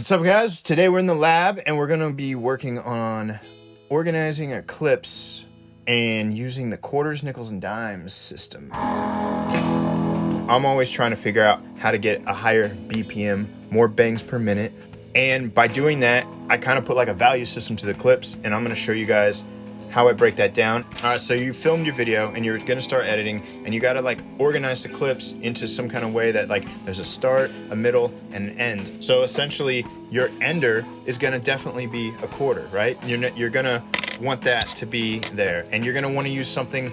What's up, guys? Today we're in the lab and we're gonna be working on organizing our clips and using the quarters, nickels, and dimes system. I'm always trying to figure out how to get a higher BPM, more bangs per minute. And by doing that, I kind of put like a value system to the clips, and I'm gonna show you guys how I break that down. All right, so you filmed your video and you're gonna start editing, and you gotta like organize the clips into some kind of way that like there's a start, a middle, and an end. So essentially your ender is gonna definitely be a quarter, right? You're gonna want that to be there, and you're gonna wanna use something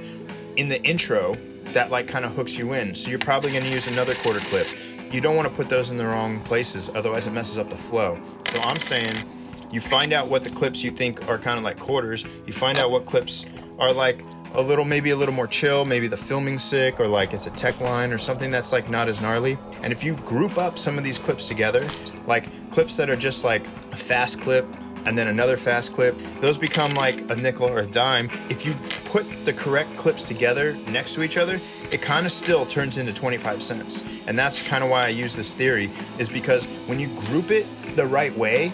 in the intro that like kind of hooks you in. So you're probably gonna use another quarter clip. You don't wanna put those in the wrong places, otherwise it messes up the flow. So I'm saying, you find out what the clips you think are kind of like quarters. You find out what clips are like a little, maybe a little more chill, maybe the filming's sick, or like it's a tech line or something that's like not as gnarly. And if you group up some of these clips together, like clips that are just like a fast clip and then another fast clip, those become like a nickel or a dime. If you put the correct clips together next to each other, it kind of still turns into 25 cents. And that's kind of why I use this theory, is because when you group it the right way,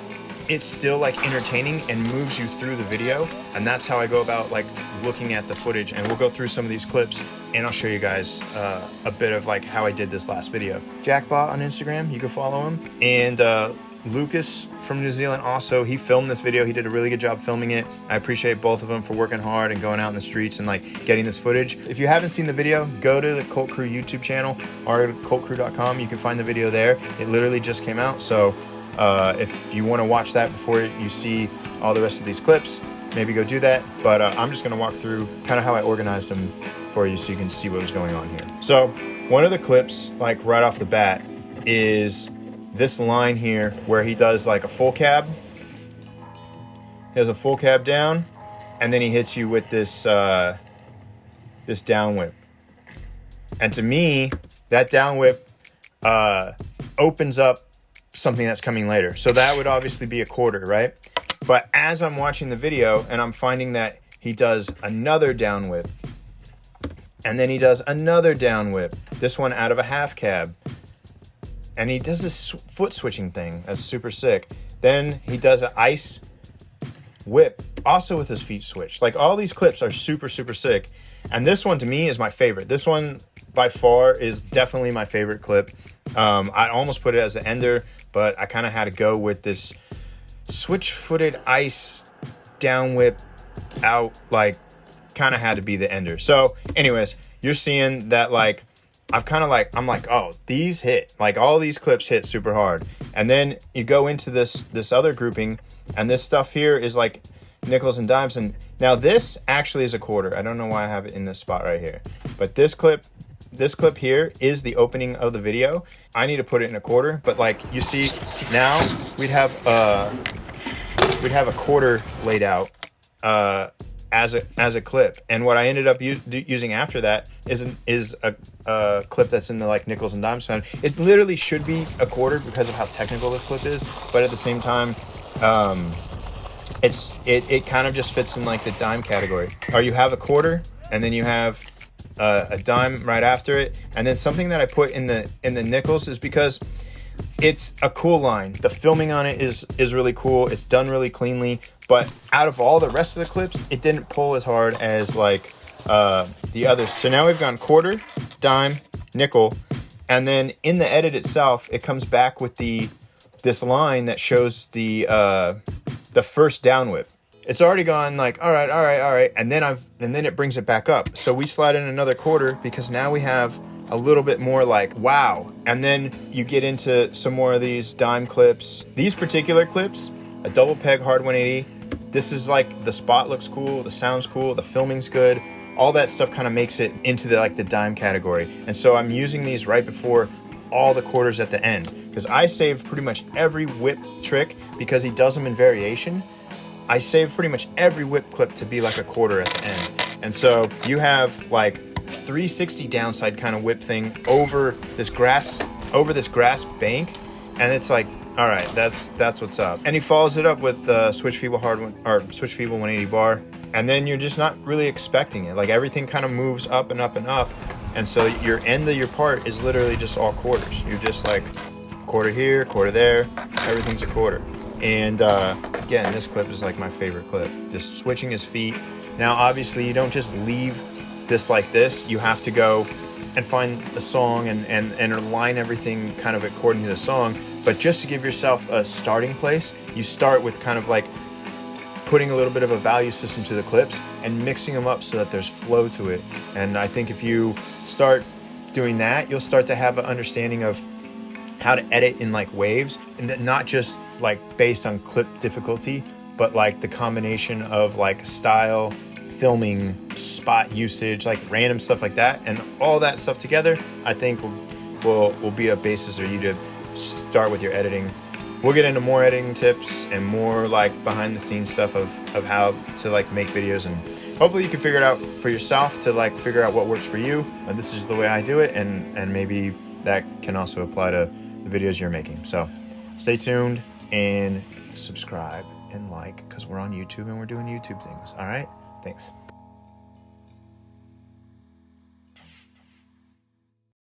it's still like entertaining and moves you through the video. And that's how I go about like looking at the footage. And we'll go through some of these clips and I'll show you guys a bit of like how I did this last video. Jackbot on Instagram, you can follow him. And Lucas from New Zealand also, he filmed this video. He did a really good job filming it. I appreciate both of them for working hard and going out in the streets and like getting this footage. If you haven't seen the video, go to the Colt Crew YouTube channel or coltcrew.com. You can find the video there. It literally just came out. So if you want to watch that before you see all the rest of these clips, maybe go do that. But I'm just going to walk through kind of how I organized them for you so you can see what was going on here. So one of the clips, like right off the bat, is this line here where he does like a full cab. He has a full cab down, and then he hits you with this this down whip. And to me, that down whip opens up something that's coming later. So that would obviously be a quarter, right? But as I'm watching the video and I'm finding that he does another down whip, and then he does another down whip, this one out of a half cab, and he does this foot switching thing that's super sick. Then he does an ice whip also with his feet switched. Like all these clips are super, super sick. And this one to me is my favorite. This one by far is definitely my favorite clip. I almost put it as the ender, but I kind of had to go with this switch-footed ice down whip out, like kind of had to be the ender. So anyways, you're seeing that like I'm like, oh, these hit, like all these clips hit super hard. And then you go into this other grouping, and this stuff here is like nickels and dimes. And now this actually is a quarter. I don't know why I have it in this spot right here, but this clip here is the opening of the video. I need to put it in a quarter, but like you see now we'd have a quarter laid out as a clip. And what I ended up using after that is a clip that's in the like nickels and dimes sound. It literally should be a quarter because of how technical this clip is, but at the same time, it kind of just fits in like the dime category. Or you have a quarter, and then you have a dime right after it. And then something that I put in the nickels is because it's a cool line. The filming on it is really cool. It's done really cleanly, but out of all the rest of the clips, it didn't pull as hard as like the others. So now we've gone quarter, dime, nickel, and then in the edit itself, it comes back with this line that shows the first down whip. It's already gone like, all right. And then it brings it back up. So we slide in another quarter because now we have a little bit more like, wow. And then you get into some more of these dime clips. These particular clips, a double peg hard 180. This is like, the spot looks cool, the sound's cool, the filming's good. All that stuff kind of makes it into the dime category. And so I'm using these right before all the quarters at the end, because I saved pretty much every whip trick because he does them in variation. I saved pretty much every whip clip to be like a quarter at the end. And so you have like 360 downside kind of whip thing over this grass bank, and it's like, all right, that's what's up. And he follows it up with switch feeble 180 bar, and then you're just not really expecting it. Like everything kind of moves up and up and up, and so your end of your part is literally just all quarters. You're just like, quarter here, quarter there, everything's a quarter. And again, this clip is like my favorite clip, just switching his feet. Now obviously you don't just leave this like this, you have to go and find a song and align everything kind of according to the song. But just to give yourself a starting place, you start with kind of like putting a little bit of a value system to the clips and mixing them up so that there's flow to it. And I think if you start doing that, you'll start to have an understanding of how to edit in like waves, and that not just like based on clip difficulty, but like the combination of like style, filming, spot usage, like random stuff like that, and all that stuff together, I think will be a basis for you to start with your editing. We'll get into more editing tips and more like behind the scenes stuff of how to like make videos, and hopefully you can figure it out for yourself to like figure out what works for you. This is the way I do it, and maybe that can also apply to the videos you're making. So stay tuned and subscribe and like, because we're on YouTube and we're doing YouTube things. All right, thanks.